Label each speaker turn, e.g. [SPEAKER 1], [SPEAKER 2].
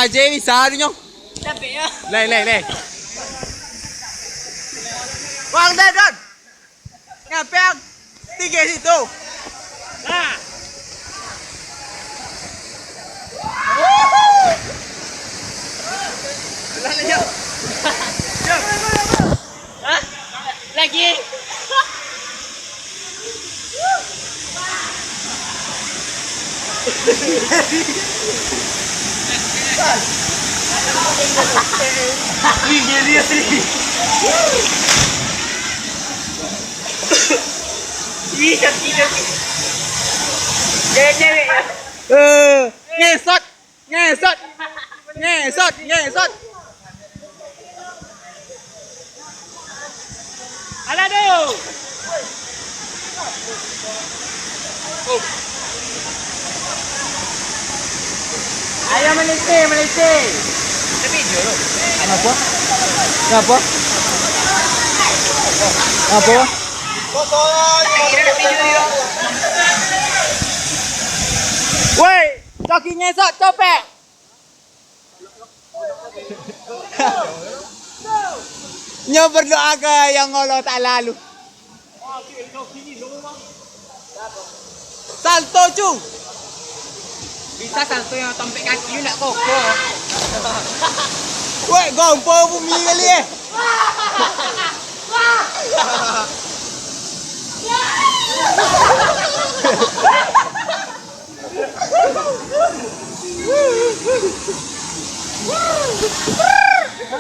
[SPEAKER 1] aja bisa nyo.
[SPEAKER 2] Tapi ya.
[SPEAKER 1] Leh. Wang deh, Don. Ngapain? Tiga situ.
[SPEAKER 2] Nah. Hah? Lagi.
[SPEAKER 1] Gini sih.
[SPEAKER 2] Ih, sakit. Cewek ya.
[SPEAKER 1] Ngesot.
[SPEAKER 2] Alah tu. Oh. Ayo Malaysia. Tapi video loh.
[SPEAKER 1] Apa?
[SPEAKER 2] Kira nak video dia.
[SPEAKER 1] Woi, coki ngesot copek. Nyo berdoa ke yang Allah Ta'ala lu. Salto cu.
[SPEAKER 2] Bisa salto yang tampik kaki you nak koko.
[SPEAKER 1] Woi, gompo bumi kali